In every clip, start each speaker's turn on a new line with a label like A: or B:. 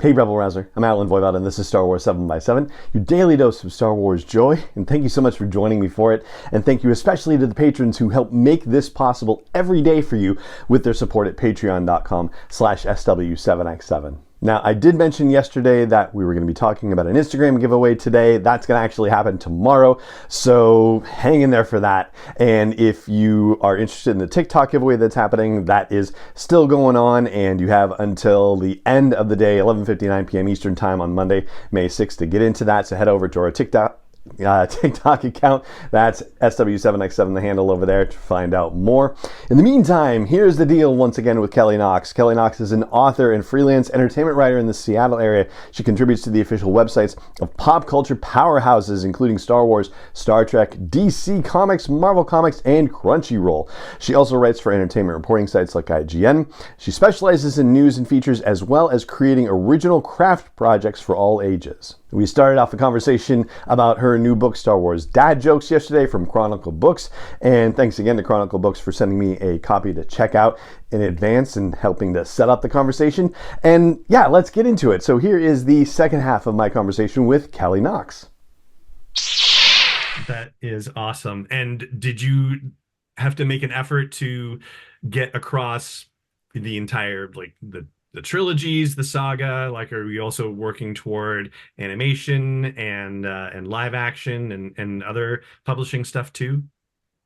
A: Hey Rebel Rouser, I'm Alan Voivod and this is Star Wars 7x7, your daily dose of Star Wars joy, and thank you so much for joining me for it, and thank you especially to the patrons who help make this possible every day for you with their support at patreon.com/SW7x7. Now, I did mention yesterday that we were going to be talking about an Instagram giveaway today. That's going to actually happen tomorrow, so hang in there for that. And if you are interested in the TikTok giveaway that's happening, that is still going on, and you have until the end of the day, 11:59 p.m. Eastern Time on Monday, May 6th, to get into that. So head over to our TikTok account. That's SW7x7, the handle over there, to find out more. In the meantime, here's the deal once again with Kelly Knox. Kelly Knox is an author and freelance entertainment writer in the Seattle area. She contributes to the official websites of pop culture powerhouses, including Star Wars, Star Trek, DC Comics, Marvel Comics, and Crunchyroll. She also writes for entertainment reporting sites like IGN. She specializes in news and features, as well as creating original craft projects for all ages. We started off the conversation about her new book, Star Wars Dad Jokes, yesterday from Chronicle Books. And thanks again to Chronicle Books for sending me a copy to check out in advance and helping to set up the conversation. And yeah, let's get into it. So here is the second half of my conversation with Kelly Knox.
B: That is awesome. And did you have to make an effort to get across the entire, like the trilogies, the saga? Like, are you also working toward animation and live action and other publishing stuff too?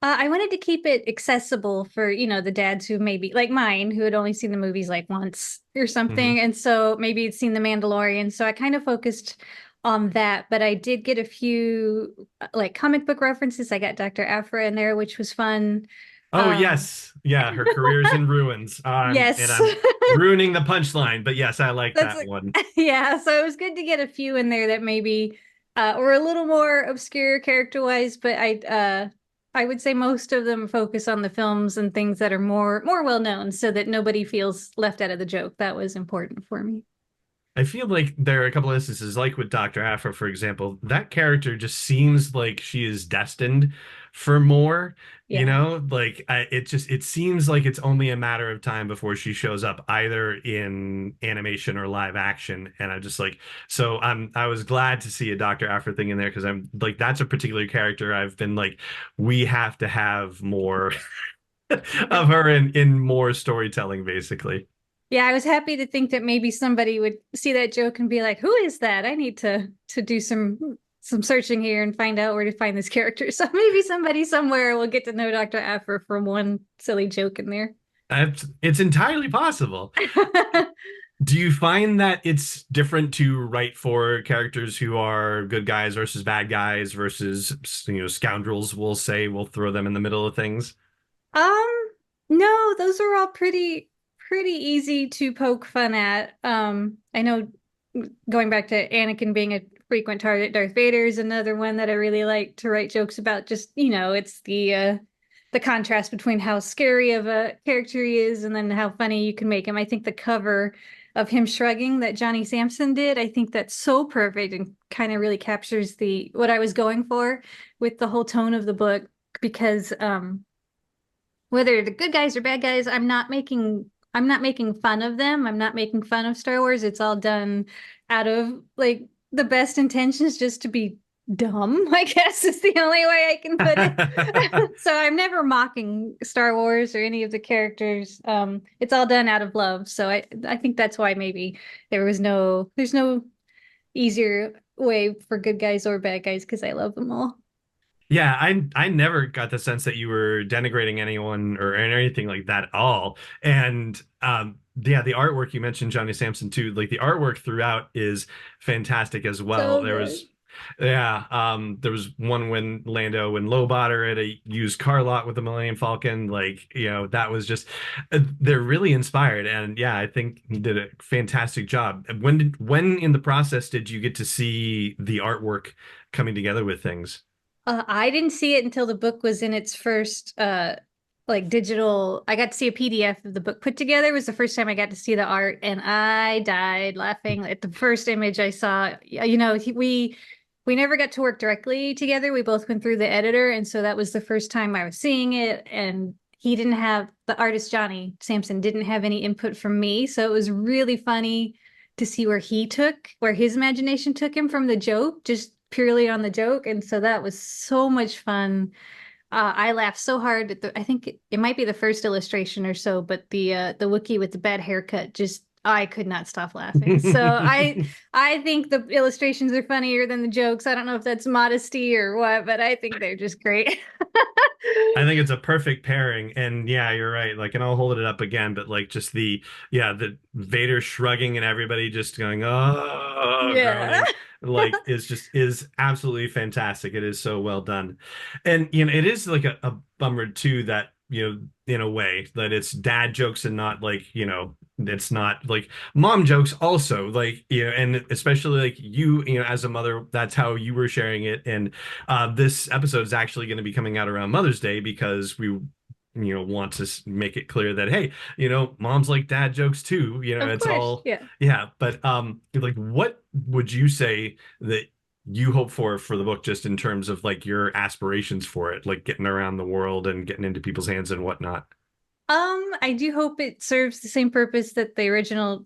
C: I wanted to keep it accessible for, the dads who maybe, like mine, who had only seen the movies like once or
B: Hmm.
C: something. And so maybe had seen The Mandalorian. So I kind of focused on that. But I did get a few like comic book references. I got Dr. Aphra in there, which was fun.
B: Oh
C: Um,
B: yes, yeah. Her career's in ruins. And
C: yes.
B: I'm ruining the punchline, but yes, I like
C: That's
B: that one.
C: yeah. So it was good to get a few in there that maybe were a little more obscure character wise, but I would say most of them focus on the films and things that are more well known, so that nobody feels left out of the joke. That was important for me.
B: I feel like there are a couple of instances, like with Dr. Aphra, for example, that character just seems like she is destined for more,
C: Yeah.
B: it seems like it's only a matter of time before she shows up either in animation or live action. And I'm just like, I was glad to see a Dr. Aphra thing in there because I'm like, that's a particular character I've been like, we have to have more of her in more storytelling, basically.
C: Yeah, I was happy to think that maybe somebody would see that joke and be like, "Who is that? I need to do some searching here and find out where to find this character." So maybe somebody somewhere will get to know Dr. Aphra from one silly joke in there.
B: It's entirely possible. Do you find that it's different to write for characters who are good guys versus bad guys versus, scoundrels, we'll throw them in the middle of things?
C: Um, no, those are all pretty easy to poke fun at. I know going back to Anakin being a frequent target, Darth Vader is another one that I really like to write jokes about. Just, it's the contrast between how scary of a character he is and then how funny you can make him. I think the cover of him shrugging that Johnny Sampson did, I think that's so perfect and kind of really captures the what I was going for with the whole tone of the book because whether the good guys or bad guys, I'm not making fun of them. I'm not making fun of Star Wars. It's all done out of like the best intentions just to be dumb, I guess is the only way I can put it. So I'm never mocking Star Wars or any of the characters. It's all done out of love. So I think that's why maybe there's no easier way for good guys or bad guys because I love them all.
B: Yeah, I never got the sense that you were denigrating anyone or anything like that at all. And yeah, the artwork you mentioned, Johnny Sampson too, like the artwork throughout is fantastic as well.
C: So
B: There
C: good.
B: was Yeah, there was one when Lowbotter at a used car lot with the Millennium Falcon, that was just they're really inspired. And yeah, I think he did a fantastic job. When in the process did you get to see the artwork coming together with things?
C: I didn't see it until the book was in its first like digital. I got to see a PDF of the book put together. It was the first time I got to see the art, and I died laughing at the first image I saw. We never got to work directly together. We both went through the editor, and so that was the first time I was seeing it. And he didn't have the artist Johnny Sampson didn't have any input from me, so it was really funny to see where his imagination took him from the joke, just purely on the joke. And so that was so much fun. I laughed so hard at I think it might be the first illustration or so, but the Wookiee with the bad haircut, just I could not stop laughing. So I think the illustrations are funnier than the jokes. I don't know if that's modesty or what, but I think they're just great.
B: I think it's a perfect pairing. And yeah, you're right. Like, and I'll hold it up again, but like just the Vader shrugging and everybody just going, oh,
C: Yeah.
B: groaning, like is absolutely fantastic. It is so well done. And it is like a bummer too that, in a way that it's dad jokes and not like, it's not like mom jokes also, like, and especially like as a mother, that's how you were sharing it. And this episode is actually going to be coming out around Mother's Day because we want to make it clear that, hey, moms like dad jokes too,
C: Of
B: it's
C: course,
B: all,
C: yeah.
B: yeah. But like, what would you say that you hope for the book, just in terms of like your aspirations for it, like getting around the world and getting into people's hands and whatnot?
C: I do hope it serves the same purpose that the original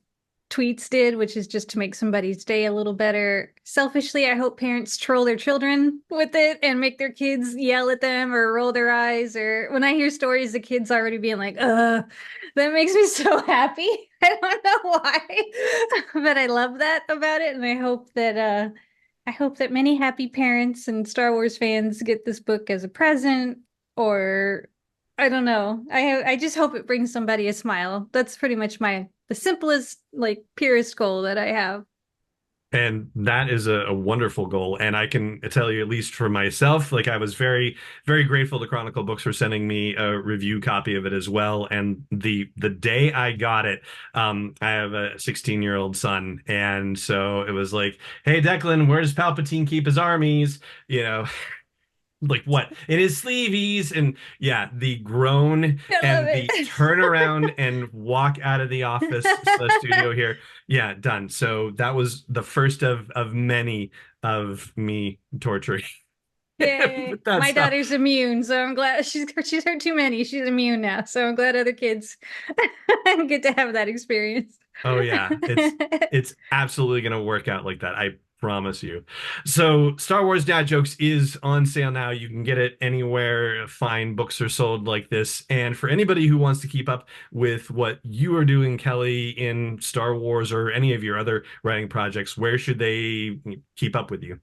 C: tweets did, which is just to make somebody's day a little better. Selfishly, I hope parents troll their children with it and make their kids yell at them or roll their eyes. Or when I hear stories of kids already being like, that makes me so happy. I don't know why, but I love that about it. And I hope that many happy parents and Star Wars fans get this book as a present, or I don't know. I just hope it brings somebody a smile. That's pretty much the simplest, like, purest goal that I have.
B: And that is a wonderful goal. And I can tell you, at least for myself, like I was very, very grateful to Chronicle Books for sending me a review copy of it as well. And the day I got it, I have a 16-year-old son. And so it was like, hey, Declan, where does Palpatine keep his armies? Like what in his sleeveys, and yeah, the groan and the turn around and walk out of the office studio here. Yeah, done. So that was the first of many of me torturing.
C: Yay. My daughter's immune, so I'm glad she's heard too many. She's immune now, so I'm glad other kids get to have that experience.
B: Oh yeah, it's absolutely gonna work out like that. I promise you. So Star Wars Dad Jokes is on sale now. You can get it anywhere fine books are sold like this. And for anybody who wants to keep up with what you are doing, Kelly, in Star Wars or any of your other writing projects, where should they keep up with you?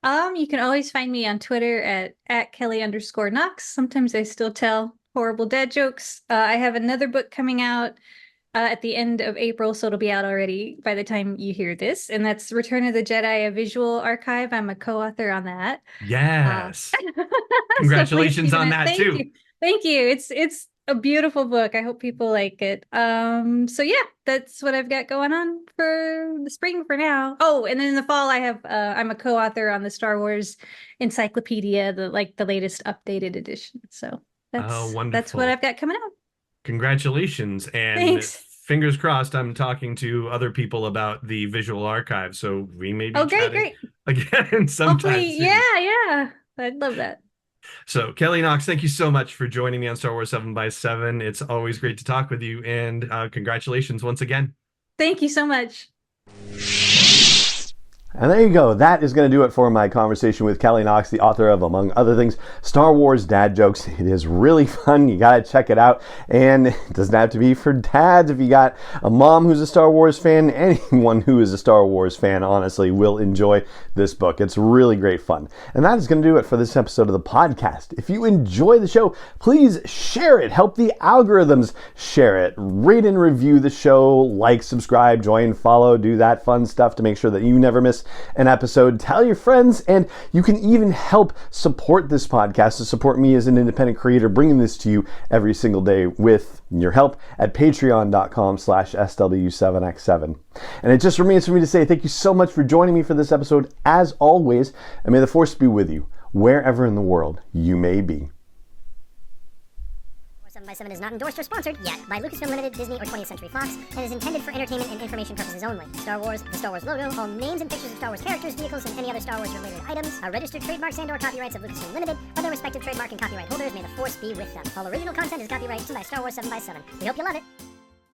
C: You can always find me on Twitter at Kelly_Knox. Sometimes I still tell horrible dad jokes. I have another book coming out at the end of April, so it'll be out already by the time you hear this, and that's Return of the Jedi, a visual archive. I'm a co-author on that.
B: Yes. Congratulations on that too.
C: Thank you. It's a beautiful book. I hope people like it. So yeah, that's what I've got going on for the spring for now. Oh, and then in the fall I have I'm a co-author on the Star Wars Encyclopedia, the latest updated edition. So that's what I've got coming out.
B: Congratulations, and
C: thanks.
B: Fingers crossed I'm talking to other people about the visual archive, so we may be chatting again sometime soon.
C: Yeah. I'd love that.
B: So Kelly Knox, thank you so much for joining me on Star Wars 7x7. It's always great to talk with you, and congratulations once again.
C: Thank you so much.
A: And there you go. That is going to do it for my conversation with Kelly Knox, the author of, among other things, Star Wars Dad Jokes. It is really fun. You got to check it out. And it doesn't have to be for dads. If you got a mom who's a Star Wars fan, anyone who is a Star Wars fan, honestly, will enjoy this book. It's really great fun. And that is going to do it for this episode of the podcast. If you enjoy the show, please share it. Help the algorithms share it. Rate and review the show. Like, subscribe, join, follow, do that fun stuff to make sure that you never miss an episode. Tell your friends, and you can even help support this podcast, to support me as an independent creator, bringing this to you every single day with your help at patreon.com/SW7x7. And it just remains for me to say thank you so much for joining me for this episode, as always, and may the Force be with you wherever in the world you may be.
D: 7x7 is not endorsed or sponsored yet by Lucasfilm Limited, Disney, or 20th Century Fox, and is intended for entertainment and information purposes only. Star Wars, the Star Wars logo, all names and pictures of Star Wars characters, vehicles, and any other Star Wars related items are registered trademarks and/or copyrights of Lucasfilm Limited, or their respective trademark and copyright holders. May the Force be with them. All original content is copyright by Star Wars 7x7. We hope you love it.